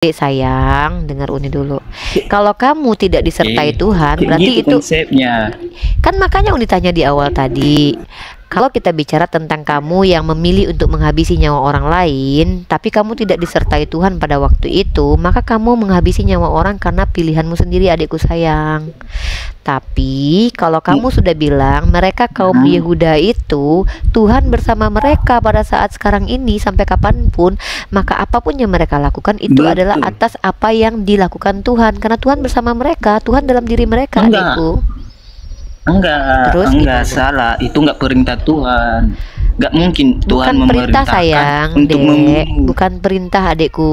Sayang, dengar Uni dulu. Kalau kamu tidak disertai Tuhan, kayak berarti gitu itu konsepnya. kan makanya Uni tanya di awal tadi. Kalau kita bicara tentang kamu yang memilih untuk menghabisi nyawa orang lain, tapi kamu tidak disertai Tuhan pada waktu itu, maka kamu menghabisi nyawa orang karena pilihanmu sendiri, adikku sayang. Tapi kalau kamu sudah bilang mereka kaum Yehuda itu Tuhan bersama mereka pada saat sekarang ini sampai kapanpun, maka apapun yang mereka lakukan itu Betul. adalah atas apa yang dilakukan Tuhan, karena Tuhan bersama mereka, Tuhan dalam diri mereka, Enggak. adikku. Enggak, Terus enggak gimana? salah. Itu enggak perintah Tuhan. Enggak mungkin Tuhan Bukan perintah memerintahkan sayang, untuk Dek. membunuh. Bukan perintah, adikku.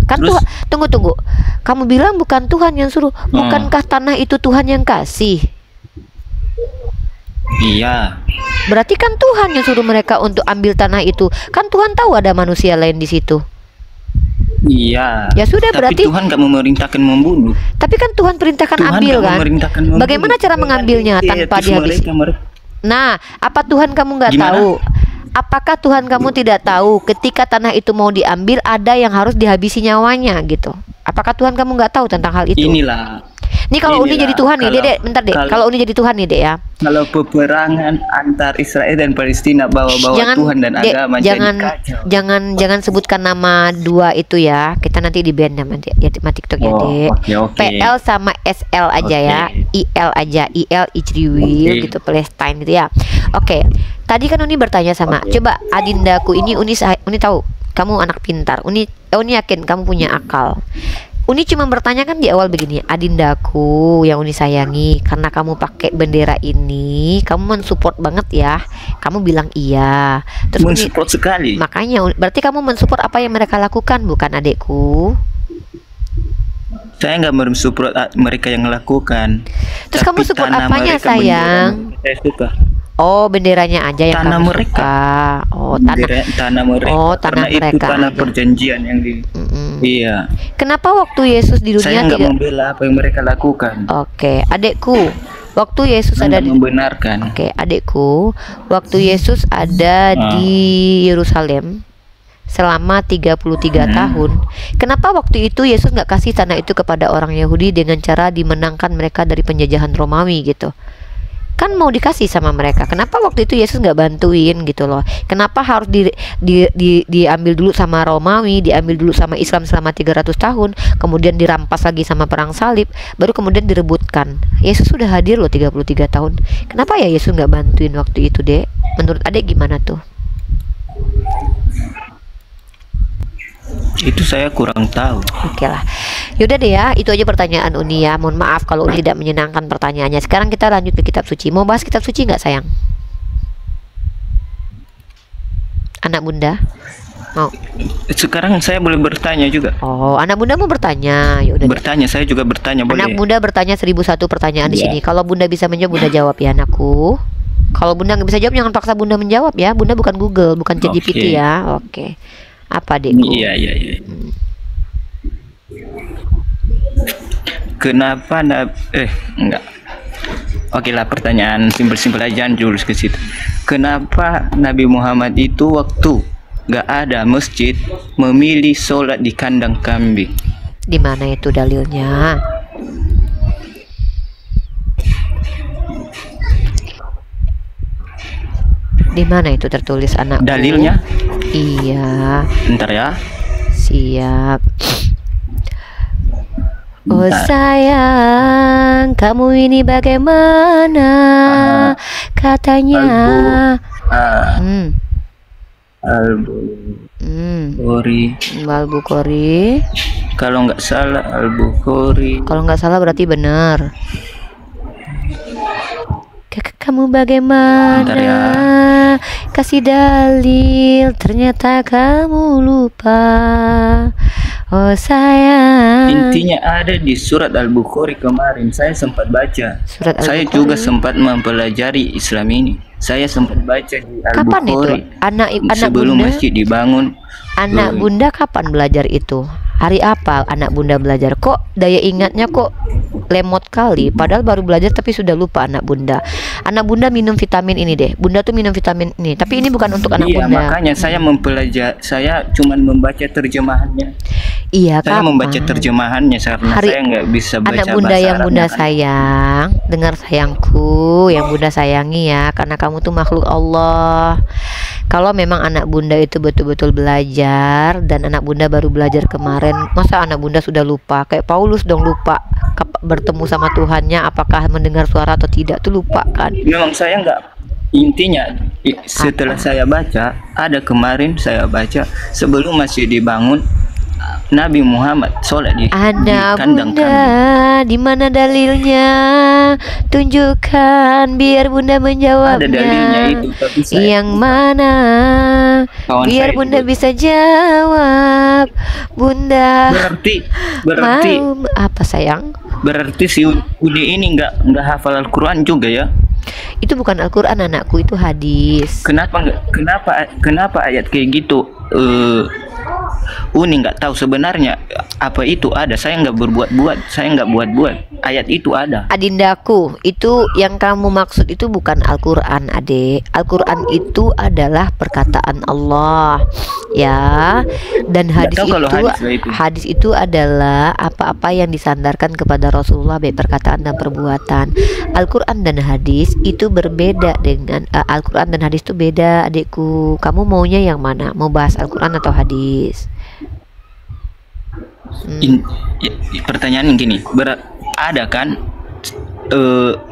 Kan Terus? Tuhan, tunggu. Kamu bilang bukan Tuhan yang suruh. Bukankah tanah itu Tuhan yang kasih? Iya. Berarti kan Tuhan yang suruh mereka untuk ambil tanah itu. Kan Tuhan tahu ada manusia lain di situ. Iya. Ya sudah, Tapi berarti Tuhan enggak memerintahkan membunuh. tapi kan Tuhan perintahkan Tuhan ambil nggak kan? memerintahkan membunuh. Bagaimana cara mengambilnya tanpa Terus dihabisi? mereka Nah, apa Tuhan kamu nggak Gimana? tahu? Apakah Tuhan kamu tidak tahu ketika tanah itu mau diambil ada yang harus dihabisi nyawanya gitu? Apakah Tuhan kamu nggak tahu tentang hal itu? inilah. Nih kalau Uni Inilah, jadi Tuhan nih, kalau- Dek, bentar Dek. kalau- Kalau Uni jadi Tuhan nih, Dek ya. Kalau peperangan antar Israel dan Palestina bawa-bawa Tuhan dan Dek, agama jangan jadi kacau. jangan sebutkan nama dua itu ya. Kita nanti di ban sama ya sama TikTok ya, Dek. Oke. PL sama SL aja Oke. ya. IL aja, IL Ijriwil Oke. gitu, Palestine gitu ya. Oke. Tadi kan Uni bertanya sama, Oke. coba adindaku ini Uni tahu kamu anak pintar. Uni yakin kamu punya akal. Uni cuma bertanya kan di awal begini, adindaku yang Uni sayangi, karena kamu pakai bendera ini, kamu mensupport banget ya. Kamu bilang iya. Terus Uni, Mensupport sekali. makanya berarti kamu mensupport apa yang mereka lakukan, bukan adekku? Saya nggak mensupport mereka yang melakukan. Terus kamu support tanah apanya, mereka, sayang? bendera saya suka. Oh, benderanya aja yang Tanah kamu mereka. suka. Oh, tanah. Tanah mereka. Oh, tanah Karena itu mereka tanah aja. perjanjian yang di. Mm-mm. Iya. Kenapa waktu Yesus di dunia Saya nggak tidak? membela apa yang mereka lakukan. Oke, adekku. Waktu Yesus Saya ada nggak di membenarkan. Oke, adekku, waktu Yesus ada di Yerusalem selama 33 tahun. Kenapa waktu itu Yesus nggak kasih tanah itu kepada orang Yahudi dengan cara dimenangkan mereka dari penjajahan Romawi gitu? Kan mau dikasih sama mereka. Kenapa waktu itu Yesus nggak bantuin gitu loh? Kenapa harus diambil dulu sama Romawi, diambil dulu sama Islam selama 300 tahun, kemudian dirampas lagi sama perang salib, baru kemudian direbutkan. Yesus sudah hadir loh 33 tahun. Kenapa ya Yesus nggak bantuin waktu itu, Dek? Menurut Adek gimana tuh? Itu saya kurang tahu. Oke lah. Yaudah deh ya, itu aja pertanyaan Uni ya. Mohon maaf kalau Uni tidak menyenangkan pertanyaannya. Sekarang kita lanjut ke kitab suci. Mau bahas kitab suci nggak, sayang? Anak bunda? Mau? Sekarang saya boleh bertanya juga. Oh, anak bunda mau bertanya. Ya udah deh. Bertanya, saya juga bertanya boleh. Anak bunda bertanya 1001 pertanyaan di Iya. sini. Kalau bunda bisa menjawab, bunda jawab ya, anakku. Kalau bunda nggak bisa jawab, jangan paksa bunda menjawab ya. Bunda bukan Google, bukan ChatGPT Oke. ya. Oke. Apa, Dekku? Iya. Kenapa enggak. Oke lah, pertanyaan simpel-simpel aja, Jules ke situ. Kenapa Nabi Muhammad itu waktu nggak ada masjid memilih sholat di kandang kambing? Di mana itu dalilnya? Di mana itu tertulis, anakku? Dalilnya? Iya, Ntar ya. siap. Oh Bentar. sayang, kamu ini bagaimana? Katanya. Hmm, Al-Bukhari. Al-Bukhari. Kalau nggak salah Al-Bukhari. Kalau nggak salah berarti benar. Kamu bagaimana? Bentar ya. Kasih dalil, ternyata kamu lupa. Oh sayang. Intinya ada di surat Al-Bukhari kemarin. Saya sempat baca. Surat Saya Al-Bukhari. juga sempat mempelajari Islam ini. Saya sempat baca di Kapan itu? Al-Bukhari. Anak Sebelum bunda? masjid dibangun. Anak bunda kapan belajar itu? Hari apa anak bunda belajar? Kok daya ingatnya kok lemot kali? Padahal baru belajar tapi sudah lupa anak bunda. Anak bunda minum vitamin ini deh. Bunda tuh minum vitamin ini. Tapi ini bukan untuk anak Iya, bunda. makanya saya mempelajari. Saya cuma membaca terjemahannya. Iya, Saya membaca kapan? terjemahannya karena Hari saya nggak bisa baca anak bunda bahasa yang bunda Arabnya kan. sayang, dengar sayangku, yang bunda sayangi ya, karena kamu tuh makhluk Allah. Kalau memang anak bunda itu betul-betul belajar dan anak bunda baru belajar kemarin, masa anak bunda sudah lupa? Kayak Paulus dong, lupa bertemu sama Tuhannya, apakah mendengar suara atau tidak tuh lupa kan? Memang saya nggak, intinya setelah saya baca, ada kemarin saya baca sebelum masih dibangun Nabi Muhammad sholat di Anak kandang bunda, kambing. di mana dalilnya? Tunjukkan biar bunda menjawabnya. Ada dalilnya itu, tapi saya Yang mana? kawan Biar saya bunda juga. bisa jawab. Bunda berarti mau apa sayang? berarti si Udi ini nggak hafal Al-Quran juga ya? Itu bukan Al-Quran anakku, itu hadis. Kenapa ayat kayak gitu? Uni nggak tahu sebenarnya apa itu ada. Saya nggak buat ayat itu ada. Adindaku, itu yang kamu maksud itu bukan Al-Quran, adek. Al-Quran itu adalah perkataan Allah, ya. Dan hadis tahu kalau itu, hadis itu adalah apa-apa yang disandarkan kepada Rasulullah, baik perkataan dan perbuatan. Al-Quran dan hadis itu berbeda dengan Al-Quran dan hadis itu beda, adikku. Kamu maunya yang mana? Mau bahas Al-Quran atau hadis? Pertanyaan gini, ada kan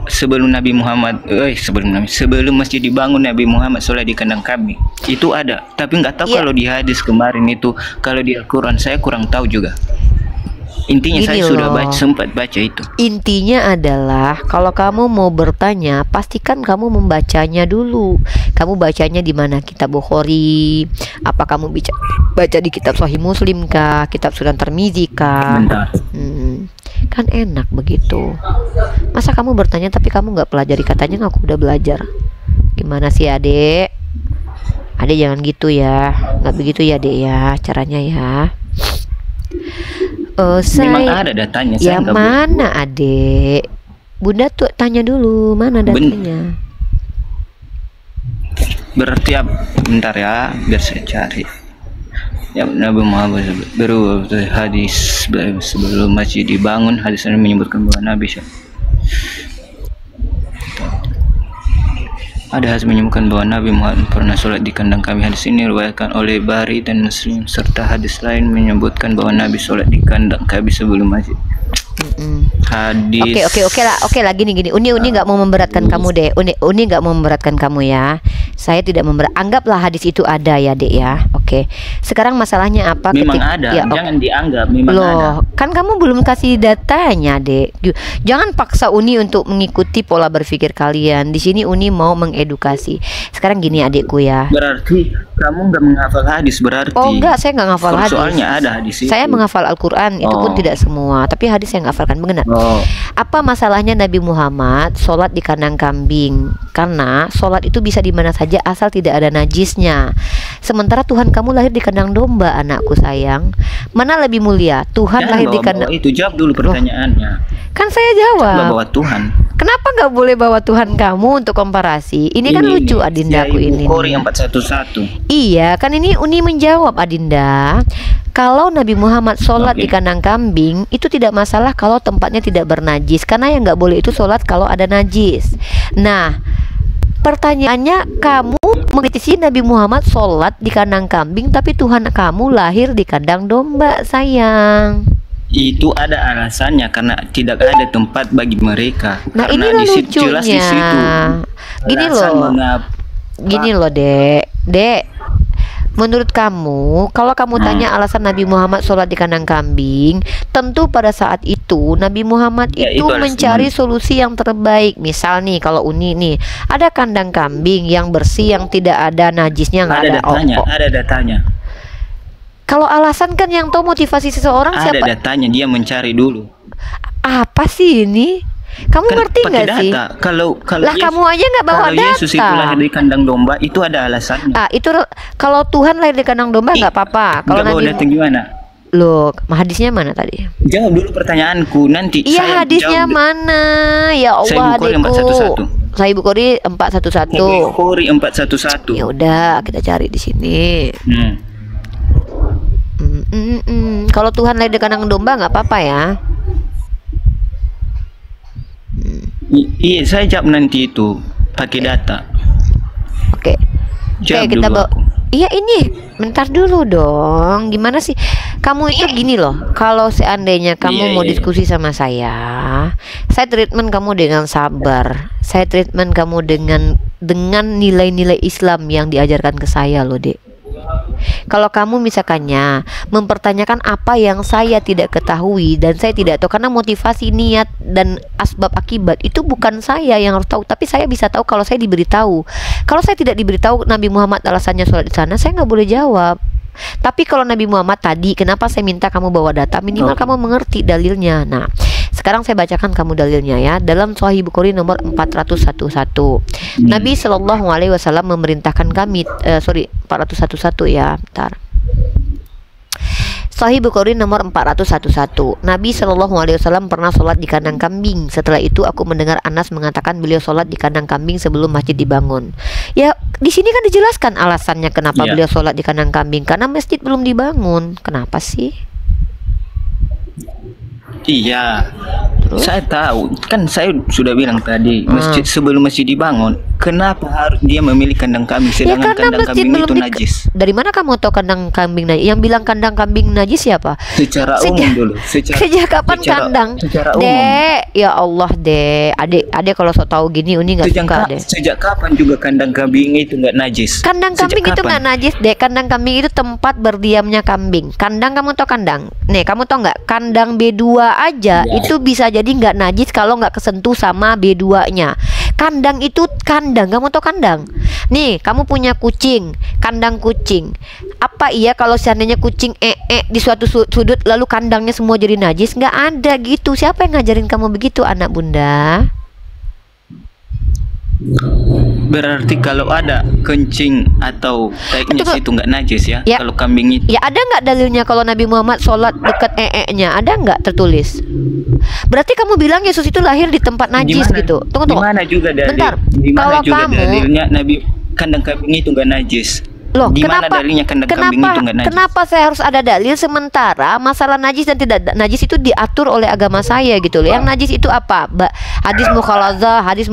sebelum Nabi Muhammad sebelum masjid dibangun Nabi Muhammad sholat di kandang kambing itu ada, tapi nggak tahu kalau di hadis kemarin itu. Kalau di Al-Quran saya kurang tahu juga. Intinya Gini saya sudah loh. sempat baca itu. Intinya adalah kalau kamu mau bertanya, pastikan kamu membacanya dulu. Kamu bacanya di mana? Kitab Bukhari? Apa kamu baca di kitab Sahih Muslim kah? Kitab Sunan Tirmizi kah? Bentar. Kan enak begitu. Masa kamu bertanya tapi kamu nggak pelajari? Katanya aku udah belajar. Gimana sih adek? Adek jangan gitu ya. Nggak begitu ya adek ya caranya ya. Memang ada datanya. Ya mana adek? Bunda tuh tanya dulu mana datanya. Berarti bentar ya, biar saya cari. Ya, Nabi Muhammad baru hadis sebelum masjid dibangun, hadis ini menyebutkan bahwa Nabi ada hadis menyebutkan bahwa Nabi Muhammad pernah sholat di kandang kambing. Hadis ini diriwayatkan oleh Bukhari dan Muslim, serta hadis lain menyebutkan bahwa Nabi sholat di kandang kambing sebelum masjid. Hadis. Oke lah gini. Uni nggak mau memberatkan kamu deh. Uni nggak mau memberatkan kamu ya. Saya tidak anggaplah hadis itu ada ya dek ya. Oke. Sekarang masalahnya apa? Memang ada. Ya, jangan dianggap memang loh, ada. kan kamu belum kasih datanya dek. Jangan paksa Uni untuk mengikuti pola berpikir kalian. Di sini Uni mau mengedukasi. Sekarang gini adikku ya. Berarti kamu nggak menghafal hadis berarti? Oh enggak, saya nggak menghafal hadis. Soalnya ada hadis itu. Saya menghafal Al-Quran, itu pun tidak semua. Tapi hadis saya nggak hafalkan, benar. Apa masalahnya Nabi Muhammad sholat di kandang kambing? Karena sholat itu bisa di mana saja asal tidak ada najisnya. Sementara Tuhan kamu lahir di kandang domba, anakku sayang. Mana lebih mulia? Tuhan lahir di kandang. Itu jawab dulu pertanyaannya. Kan saya jawab. Bawa Tuhan. Kenapa nggak boleh bawa Tuhan kamu untuk komparasi? Ini kan lucu adindaku ini. Bukhari 411. Iya, kan ini Uni menjawab adinda. Kalau Nabi Muhammad sholat di kandang kambing itu tidak masalah kalau tempatnya tidak bernajis, karena yang nggak boleh itu sholat kalau ada najis. Nah, pertanyaannya, kamu mengkritisi Nabi Muhammad sholat di kandang kambing, tapi Tuhan kamu lahir di kandang domba, sayang. Itu ada alasannya, karena tidak ada tempat bagi mereka. Nah, karena inilah di situ, jelas di lucunya. situ. Gini loh, Dek. Menurut kamu, kalau kamu tanya alasan Nabi Muhammad sholat di kandang kambing, tentu pada saat itu Nabi Muhammad itu mencari solusi yang terbaik. Misal nih, kalau Uni nih, ada kandang kambing yang bersih, yang tidak ada najisnya, nggak ada Ada datanya. Kalau alasan kan yang tahu motivasi seseorang ada siapa? Ada datanya, dia mencari dulu. Apa sih ini? Kamu ngerti nggak sih? Kalau lah kamu aja nggak bawa kalau data. Yesus itu lahir di kandang domba, itu ada alasannya. Itu kalau Tuhan lahir di kandang domba nggak apa-apa. Kalau Nabi gimana? Loh, hadisnya mana tadi? Jawab dulu pertanyaanku nanti. Iya, hadisnya mana? Ya Allah, adikku. Sahih Bukhari 411. Bukhari 411. Ya udah, kita cari di sini. Kalau Tuhan lahir di kandang domba nggak apa-apa ya. Iya, saya jawab nanti itu pakai data. Oke. Jawab Oke, kita dulu bawa. aku. Iya ini, bentar dulu dong. Gimana sih? Kamu itu gini loh. Kalau seandainya kamu Iya, mau iya. diskusi sama saya treatment kamu dengan sabar. Saya treatment kamu dengan nilai-nilai Islam yang diajarkan ke saya loh, Dek. Kalau kamu misalkannya mempertanyakan apa yang saya tidak ketahui dan saya tidak tahu, karena motivasi, niat dan asbab akibat itu bukan saya yang harus tahu, tapi saya bisa tahu kalau saya diberitahu. Kalau saya tidak diberitahu Nabi Muhammad alasannya sholat di sana, saya nggak boleh jawab. Tapi kalau Nabi Muhammad tadi, kenapa saya minta kamu bawa data, minimal kamu mengerti dalilnya. Nah, sekarang saya bacakan kamu dalilnya ya. Dalam Sahih Bukhari nomor 411, Nabi Shallallahu Alaihi Wasallam memerintahkan kami, 411 ya, bentar. Sahih Bukhari nomor 411. Nabi Shallallahu Alaihi Wasallam pernah sholat di kandang kambing. Setelah itu aku mendengar Anas mengatakan beliau sholat di kandang kambing sebelum masjid dibangun. Ya, di sini kan dijelaskan alasannya kenapa beliau sholat di kandang kambing, karena masjid belum dibangun. Kenapa sih? Iya, saya tahu. Kan saya sudah bilang tadi, masjid sebelum masjid dibangun, kenapa harus dia memilih kandang kambing sedangkan kandang kambing itu najis? Dari mana kamu tahu kandang kambing najis? Yang bilang kandang kambing najis siapa? Secara umum dulu. Sejak kapan kandang? Secara umum. Dek, ya Allah, Dek. Adek kalau so tahu gini Uni nggak suka, Dek. Sejak kapan juga kandang kambing itu nggak najis? Kandang kambing itu nggak najis, Dek. Kandang kambing itu tempat berdiamnya kambing. Kandang, kamu tahu kandang? Nih, kamu tahu nggak? Kandang B2 aja itu bisa jadi nggak najis kalau nggak kesentuh sama B2-nya. Kandang itu kandang, kamu tahu kandang? Nih, kamu punya kucing, kandang kucing. Apa iya kalau seandainya kucing di suatu sudut lalu kandangnya semua jadi najis? Nggak ada gitu. Siapa yang ngajarin kamu begitu, anak bunda? Berarti kalau ada kencing atau taiknya itu nggak najis ya? Ya. Kalau kambing itu. Ya, ada nggak dalilnya kalau Nabi Muhammad sholat dekat nya? Ada nggak tertulis? Berarti kamu bilang Yesus itu lahir di tempat najis gitu? Tunggu. Dimana juga dalil? Bentar. Dimana Kalau juga kamu dalilnya Nabi kandang kambing itu nggak najis? Loh, Gimana dalilnya kandang kambing itu nggak najis? Kenapa saya harus ada dalil sementara masalah najis dan tidak najis itu diatur oleh agama saya gitu loh. Yang najis itu apa? Hadis mukhaladzah, hadis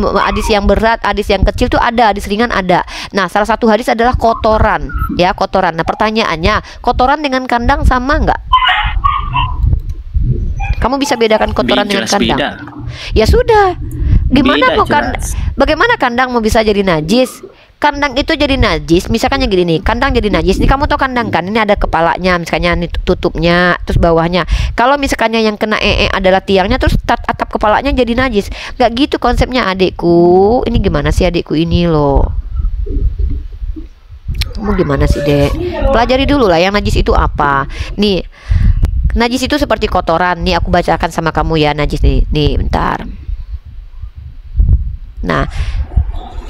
yang berat, hadis yang kecil tuh ada, hadis ringan ada. Nah, salah satu hadis adalah kotoran, ya, kotoran. Nah, pertanyaannya, kotoran dengan kandang sama nggak? Kamu bisa bedakan kotoran dengan kandang? Beda. Ya sudah. Gimana Beda, bagaimana kandang mau bisa jadi najis? Kandang itu jadi najis, misalkan yang gini nih, kandang jadi najis. Ini kamu tahu kandang kan? Ini ada kepalanya, misalnya ini tutupnya, terus bawahnya. Kalau misalkannya yang kena adalah tiangnya, terus atap kepalanya jadi najis. Gak gitu konsepnya, adikku. Ini gimana sih adikku ini loh? Kamu gimana sih, Dek? Pelajari dulu lah yang najis itu apa. Nih, najis itu seperti kotoran. Nih aku bacakan sama kamu ya najis nih. Nih, bentar. Nah,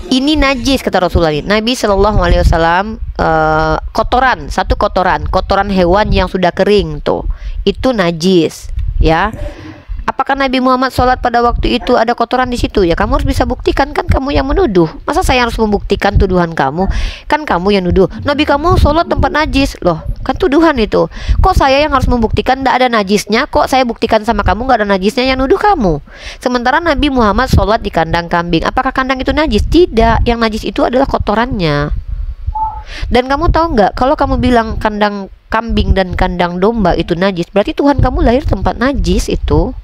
ini najis kata Rasulullah. Nabi Shallallahu Alaihi Wasallam, kotoran hewan yang sudah kering tuh, itu najis, ya. Apakah Nabi Muhammad sholat pada waktu itu ada kotoran di situ? Ya kamu harus bisa buktikan, kan kamu yang menuduh. Masa saya harus membuktikan tuduhan kamu? Kan kamu yang nuduh. Nabi kamu sholat tempat najis, loh. Kan tuduhan itu. Kok saya yang harus membuktikan tidak ada najisnya? Kok saya buktikan sama kamu nggak ada najisnya, yang nuduh kamu? Sementara Nabi Muhammad sholat di kandang kambing. Apakah kandang itu najis? Tidak. Yang najis itu adalah kotorannya. Dan kamu tahu nggak? Kalau kamu bilang kandang kambing dan kandang domba itu najis, berarti Tuhan kamu lahir tempat najis itu.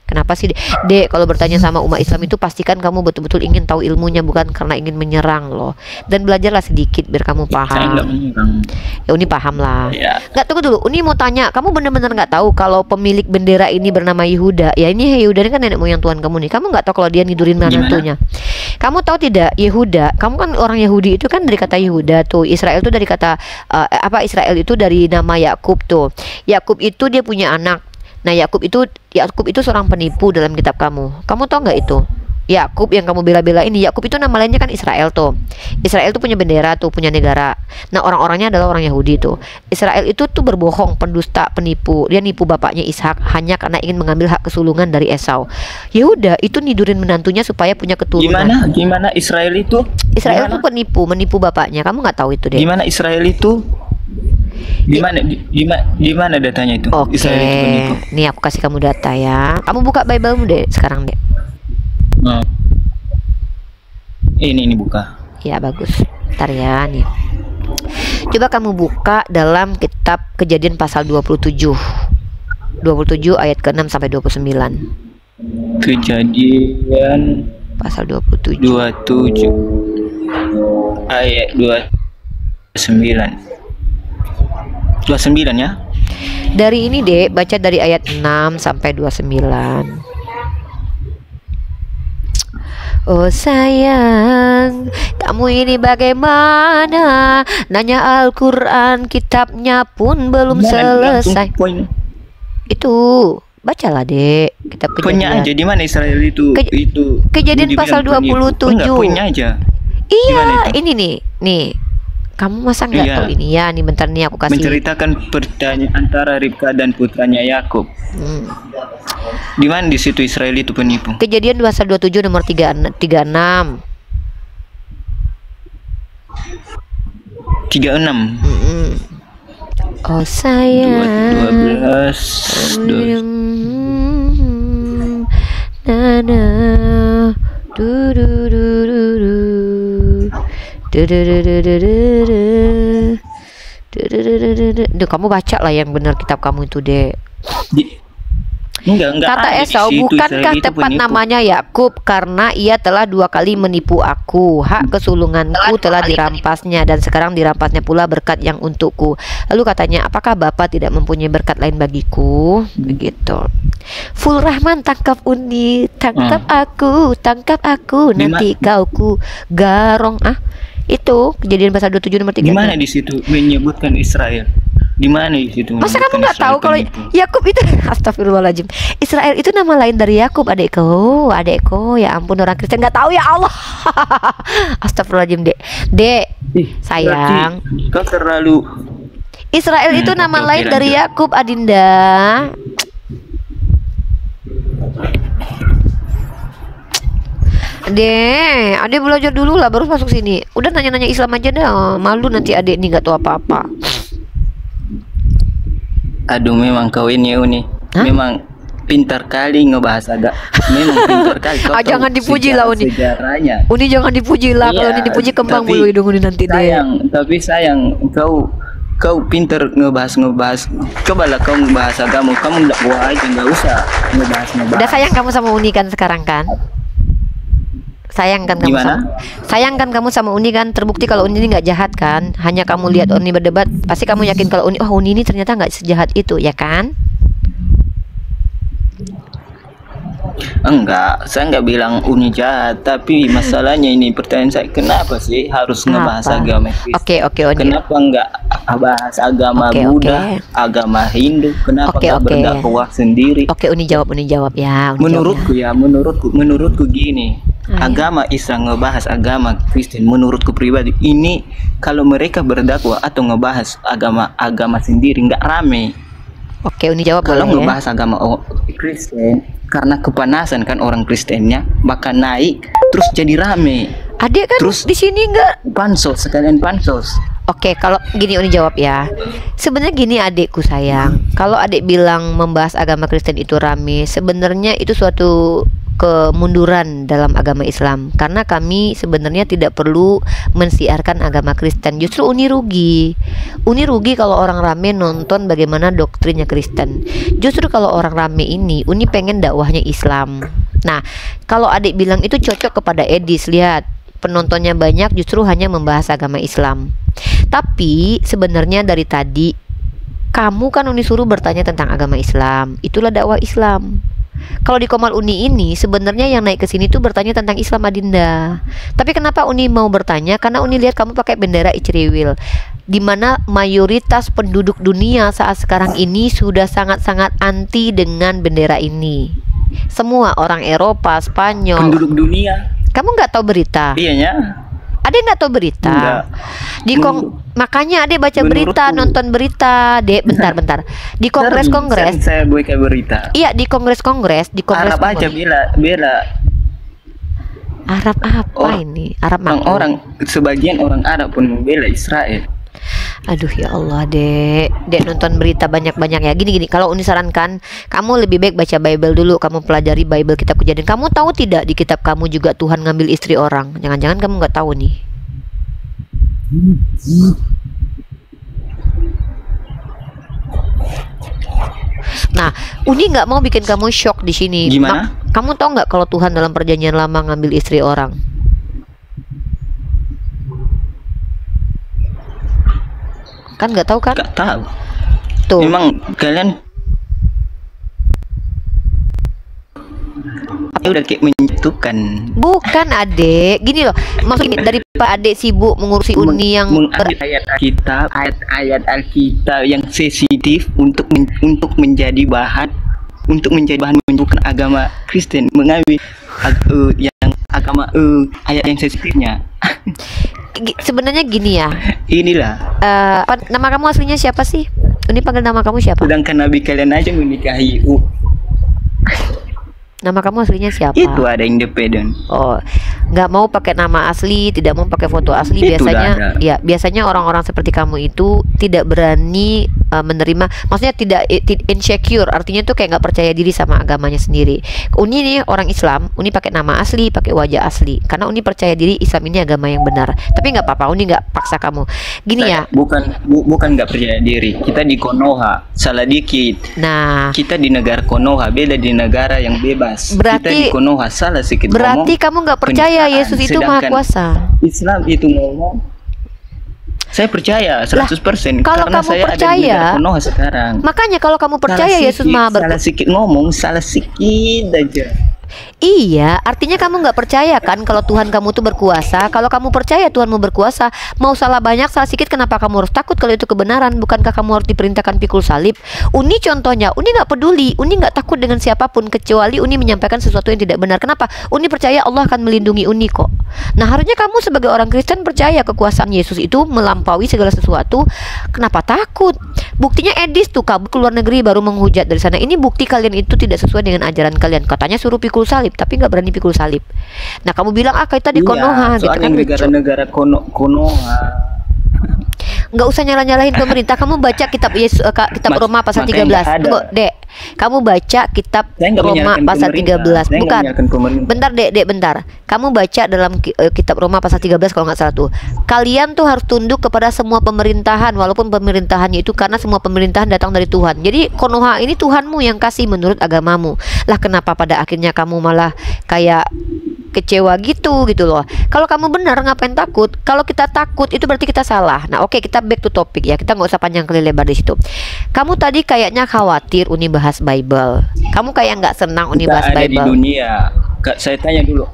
Kenapa sih, Dek, kalau bertanya sama umat Islam itu pastikan kamu betul-betul ingin tahu ilmunya, bukan karena ingin menyerang loh. Dan belajarlah sedikit biar kamu paham. Ya Uni paham lah. Ya. Nggak, tunggu dulu, Uni mau tanya, kamu benar-benar nggak tahu kalau pemilik bendera ini bernama Yehuda? Ya ini Yehuda ini kan nenek moyang Tuhan kamu nih. Kamu nggak tahu kalau dia nidurin menantunya? Kamu tahu tidak Yehuda? Kamu kan orang Yahudi itu kan dari kata Yehuda tuh. Israel itu dari kata Israel itu dari nama Yakub tuh. Yakub itu dia punya anak. Nah, Yakub itu seorang penipu dalam kitab kamu. Kamu tahu nggak itu? Yakub yang kamu bela-bela ini, Yakub itu nama lainnya kan Israel tuh. Israel tuh punya bendera tuh, punya negara. Nah, orang-orangnya adalah orang Yahudi tuh. Israel itu tuh berbohong, pendusta, penipu. Dia nipu bapaknya Ishak hanya karena ingin mengambil hak kesulungan dari Esau. Yehuda itu nidurin menantunya supaya punya keturunan. Gimana Israel itu? Israel itu menipu bapaknya. Kamu nggak tahu itu deh. Gimana Israel itu? Di mana datanya itu? Oke, Israel itu penipu. nih aku kasih kamu data ya. Kamu buka Bible-mu deh sekarang deh. Oh. Ini buka. Ya bagus. Ntar ya nih. Coba kamu buka dalam kitab Kejadian pasal 27 ayat ke-6 sampai 29. Kejadian Pasal 27 ayat 29 ya. Dari ini dek, baca dari ayat 6 sampai 29. Oh sayang, kamu ini bagaimana? Nanya Al-Quran, kitabnya pun belum selesai. Poin. Itu, bacalah dek, kitab Poinnya Kejadian. aja di mana Israel itu Kejadian pasal 27. Enggak, poinnya aja. Iya, ini nih. Kamu masa nggak Iya. tahu ini ya? Nih bentar nih aku kasih. Menceritakan pertanyaan antara Ribka dan putranya Yakub. Di mana di situ Israel itu penipu? Kejadian pasal 27 nomor 36. 36. Oh sayang. 12. Nana. Duh, kamu baca lah yang benar kitab kamu itu deh. Enggak Kata ada di Esau, situ bukankah Israel itu tepat penipu. namanya Yakub karena ia telah 2 kali menipu aku. Hak kesulunganku telah dirampasnya dan sekarang dirampasnya pula berkat yang untukku. Lalu katanya, apakah Bapak tidak mempunyai berkat lain bagiku? Begitu. Full Rahman, tangkap Uni, tangkap aku, nanti kau ku garong. Itu Kejadian pasal 27 nomor 3. Di mana di situ menyebutkan Israel? Di mana di situ? Masa kamu nggak tahu kalau Yakub itu astagfirullahaladzim. Israel itu nama lain dari Yakub, adekku. Ya ampun, orang Kristen nggak tahu ya Allah. Astagfirullahaladzim, Dek. Sayang. Kau terlalu. Israel itu nama lain dari Yakub, Adinda. Adek belajar dulu lah baru masuk sini. Udah nanya-nanya Islam aja dah. Malu nanti adek nih nggak tahu apa-apa. Aduh, memang kau ini Uni. Memang pintar kali ngebahas agak. Memang pintar kali. Kau jangan dipuji lah Uni. Sejarahnya. Uni jangan dipuji lah. Kalau Uni dipuji kembang bulu hidung Uni nanti deh. Sayang kau pintar ngebahas. Cobalah kau ngebahas agama. Kamu nggak buah aja, nggak usah ngebahas. Udah sayang kamu sama Uni kan sekarang kan? Sayang kan kamu sama Uni kan, terbukti kalau Uni ini nggak jahat kan, hanya kamu lihat Uni berdebat pasti kamu yakin kalau Uni, Uni ini ternyata nggak sejahat itu ya kan? Enggak, saya nggak bilang Uni jahat, tapi masalahnya ini pertanyaan saya, kenapa sih harus ngebahas agama Kristen? Oke, Uni. Kenapa nggak bahas agama Buddha, agama Hindu? Kenapa nggak berdakwah sendiri? Oke, Uni jawab ya. Menurutku gini. Agama Islam ngebahas agama Kristen, menurutku pribadi ini kalau mereka berdakwah atau ngebahas agama sendiri nggak rame. Oke, Uni jawab. Kalau ngebahas agama Kristen karena kepanasan kan orang Kristennya bakal naik terus jadi rame. Adek kan terus di sini nggak sekalian pansos. Oke, kalau gini Uni jawab ya. Sebenarnya gini adekku sayang, kalau adek bilang membahas agama Kristen itu rame, sebenarnya itu suatu kemunduran dalam agama Islam, karena kami sebenarnya tidak perlu mensiarkan agama Kristen. Justru Uni rugi kalau orang rame nonton bagaimana doktrinnya Kristen. Justru kalau orang rame ini Uni pengen dakwahnya Islam. Nah, kalau adik bilang itu cocok kepada Edis, lihat penontonnya banyak justru hanya membahas agama Islam. Tapi sebenarnya dari tadi kamu kan Uni suruh bertanya tentang agama Islam, itulah dakwah Islam. Kalau di Komal Uni ini sebenarnya yang naik ke sini tuh bertanya tentang Islam, Adinda. Tapi kenapa Uni mau bertanya? Karena Uni lihat kamu pakai bendera Icrewil, di mana mayoritas penduduk dunia saat sekarang ini sudah sangat-sangat anti dengan bendera ini. Semua orang Eropa, Spanyol. Penduduk dunia. Kamu nggak tahu berita? Iyanya. Adek nggak tahu berita? Makanya adek baca berita, nonton berita. Dek, bentar. Di kongres. Saya baca berita. Iya, di kongres. Arab aja bela. Arab apa ini? Arab orang sebagian orang Arab pun membela Israel. Aduh ya Allah, Dek nonton berita banyak-banyak ya. Gini, kalau Uni sarankan, kamu lebih baik baca Bible dulu. Kamu pelajari Bible, kitab Kejadian. Kamu tahu tidak di kitab kamu juga Tuhan ngambil istri orang? Jangan-jangan kamu nggak tahu nih. Nah, Uni nggak mau bikin kamu shock di sini. Gimana? Kamu tahu nggak kalau Tuhan dalam perjanjian lama ngambil istri orang? Kan nggak tahu kan? Nggak tahu. Tuh. Memang kalian udah kayak menjatuhkan. Bukan, Adek. Gini loh, maksudnya daripada Adek sibuk mengurusi Uni yang ayat Alkitab yang sensitif untuk menjadi bahan menunjukkan agama Kristen, mengambil yang agama ayat yang sensitifnya. Sebenarnya gini ya. Inilah. Nama kamu aslinya siapa sih? Uni panggil nama kamu siapa? Sedangkan nabi kalian aja menikahi Nama kamu aslinya siapa? Itu ada independen. Oh, nggak mau pakai nama asli, tidak mau pakai foto asli. Itu Biasanya, ya biasanya orang-orang seperti kamu itu tidak berani menerima. Maksudnya tidak insecure. Artinya tuh kayak nggak percaya diri sama agamanya sendiri. Uni nih orang Islam. Uni pakai nama asli, pakai wajah asli. Karena Uni percaya diri Islam ini agama yang benar. Tapi nggak apa-apa. Uni nggak paksa kamu. Gini ya. Bukan nggak percaya diri. Kita di Konoha, salah dikit. Nah, kita di negara Konoha, beda di negara yang bebas. Kita di Konoha salah sedikit berarti ngomong, kamu nggak percaya Yesus itu maha kuasa. Islam itu ngomong, saya percaya 100%. Kalau karena kamu saya percaya, ada di negara Konoha sekarang. Makanya kalau kamu percaya Yesus maha salah sedikit ngomong, salah sedikit aja. Iya, artinya kamu nggak percaya kan kalau Tuhan kamu tuh berkuasa. Kalau kamu percaya Tuhanmu berkuasa, mau salah banyak, salah sedikit, kenapa kamu harus takut kalau itu kebenaran? Bukankah kamu harus diperintahkan pikul salib? Uni contohnya, Uni nggak peduli, Uni nggak takut dengan siapapun kecuali Uni menyampaikan sesuatu yang tidak benar. Kenapa? Uni percaya Allah akan melindungi Uni kok. Nah, harusnya kamu sebagai orang Kristen percaya kekuasaan Yesus itu melampaui segala sesuatu. Kenapa takut? Buktinya Edis tuh kabur ke luar negeri baru menghujat dari sana. Ini bukti kalian itu tidak sesuai dengan ajaran kalian. Katanya suruh pikul salib, tapi nggak berani pikul salib. Nah, kamu bilang kita di Konoha gitu kan. Negara-negara Konoha. Nggak usah nyalahin pemerintah. Kamu baca kitab kitab Roma pasal 13. Tunggu, Dek. Kamu baca kitab Roma pasal 13. Bukan. Bentar, Dek, bentar. Kamu baca dalam kitab Roma pasal 13 kalau nggak salah tuh. Kalian tuh harus tunduk kepada semua pemerintahan walaupun pemerintahannya itu karena semua pemerintahan datang dari Tuhan. Jadi Konoha ini Tuhanmu yang kasih menurut agamamu. Lah kenapa pada akhirnya kamu malah kayak kecewa gitu loh. Kalau kamu benar ngapain takut? Kalau kita takut itu berarti kita salah. Nah, oke, kita back to topic ya. Kita nggak usah panjang kali lebar di situ. Kamu tadi kayaknya khawatir Uni bahas Bible. Kamu kayak nggak senang Uni bahas Bible. Di dunia. Saya tanya dulu.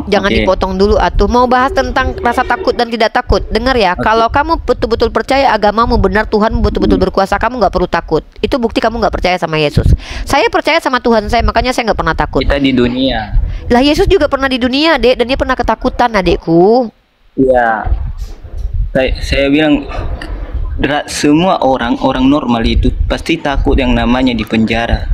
Jangan dipotong dulu atuh. Mau bahas tentang rasa takut dan tidak takut. Dengar ya, kalau kamu betul-betul percaya agamamu benar, Tuhanmu betul-betul berkuasa, kamu nggak perlu takut. Itu bukti kamu nggak percaya sama Yesus. Saya percaya sama Tuhan saya, makanya saya nggak pernah takut. Kita di dunia. Lah Yesus juga pernah di dunia, Dek, dan dia pernah ketakutan, adekku. Iya. Saya bilang semua orang normal itu pasti takut yang namanya di penjara.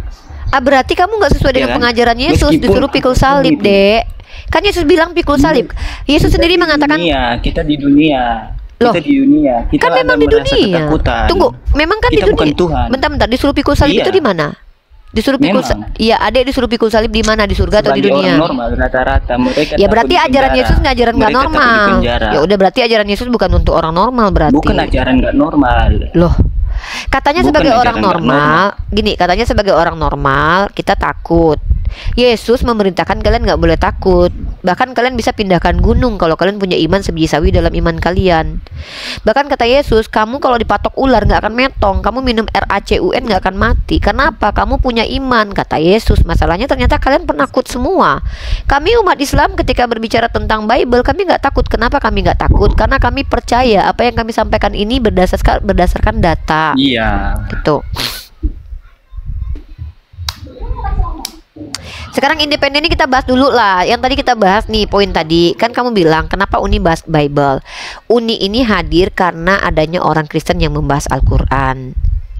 Berarti kamu nggak sesuai dengan pengajaran Yesus. Disuruh pikul salib, Dek. Kan Yesus bilang pikul salib. Yesus sendiri mengatakan, kita di dunia. Loh, kita di dunia. Kita kan memang di dunia. Ketakutan. Tunggu, memang kan kita di dunia. Bukan Tuhan. Bentar, disuruh pikul salib itu di mana? Disuruh pikul salib. Iya, Adek disuruh pikul salib di mana? Di surga atau di dunia? Orang normal rata-rata mereka. Ya berarti ajaran Yesus ajaran nggak normal. Ya udah, berarti ajaran Yesus bukan untuk orang normal berarti. Bukan ajaran nggak normal. Loh. Katanya sebagai orang normal, gini, katanya sebagai orang normal kita takut. Yesus memerintahkan kalian nggak boleh takut. Bahkan kalian bisa pindahkan gunung kalau kalian punya iman sebiji sawi dalam iman kalian. Bahkan kata Yesus, kamu kalau dipatok ular nggak akan metong, kamu minum RACUN nggak akan mati. Kenapa? Kamu punya iman, kata Yesus. Masalahnya ternyata kalian penakut semua. Kami umat Islam ketika berbicara tentang Bible, kami nggak takut. Kenapa kami nggak takut? Karena kami percaya apa yang kami sampaikan ini berdasarkan data. Iya. Gitu. Sekarang independen ini kita bahas dulu lah. Yang tadi kita bahas nih, poin tadi kan kamu bilang kenapa Uni bahas Bible. Uni ini hadir karena adanya orang Kristen yang membahas Al-Quran,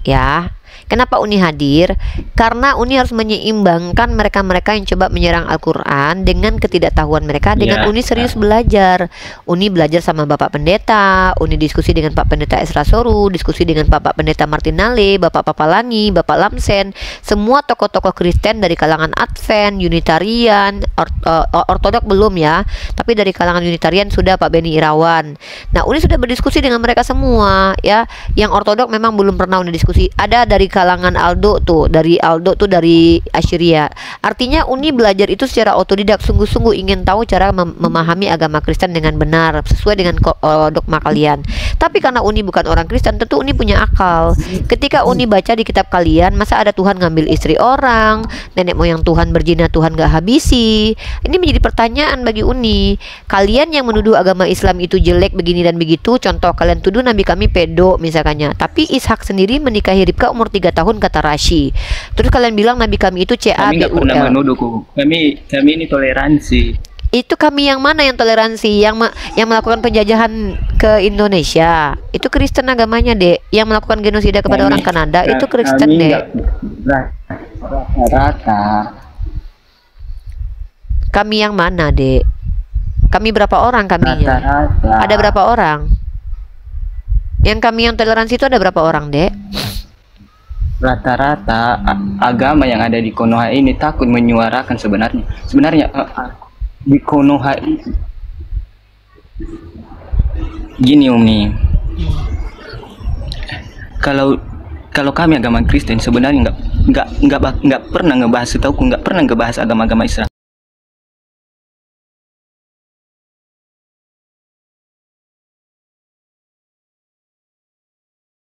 ya. Kenapa Uni hadir? Karena Uni harus menyeimbangkan mereka-mereka yang coba menyerang Al-Quran dengan ketidaktahuan mereka, dengan Uni serius belajar. Uni belajar sama Bapak Pendeta, Uni diskusi dengan Pak Pendeta Esra Soru, diskusi dengan Bapak Pendeta Martinale, Bapak Papalani, Bapak Lamsen, semua tokoh-tokoh Kristen dari kalangan Advent, Unitarian, Ortodok belum ya, tapi dari kalangan Unitarian sudah Pak Beni Irawan. Nah, Uni sudah berdiskusi dengan mereka semua ya. Yang Ortodok memang belum pernah Uni diskusi. Ada dari kalangan Aldo tuh, dari Assyria. Artinya Uni belajar itu secara otodidak, sungguh-sungguh ingin tahu cara memahami agama Kristen dengan benar sesuai dengan dogma kalian. Tapi karena Uni bukan orang Kristen, tentu Uni punya akal. Ketika Uni baca di kitab kalian, masa ada Tuhan ngambil istri orang, nenek moyang Tuhan berzina Tuhan gak habisi. Ini menjadi pertanyaan bagi Uni. Kalian yang menuduh agama Islam itu jelek begini dan begitu, contoh kalian tuduh nabi kami pedo misalkannya, tapi Ishak sendiri menikahi Ribka umur 3 tahun kata Rashi. Terus kalian bilang nabi kami itu Kami nggak pernah CABUL. menuduhku. Kami ini toleransi. Itu kami yang mana yang toleransi? Yang melakukan penjajahan ke Indonesia itu Kristen agamanya, Dek. Yang melakukan genosida kepada orang Kanada itu Kristen, Dek. Rata. Kami yang mana, Dek? Kami berapa orang kaminya? Rata-rata. Ada berapa orang? Yang kami yang toleransi itu ada berapa orang, Dek? Rata-rata agama yang ada di Konoha ini takut menyuarakan sebenarnya di Konoha itu gini Umi, kalau kami agama Kristen sebenarnya nggak pernah ngebahas, nggak pernah ngebahas agama-agama Islam.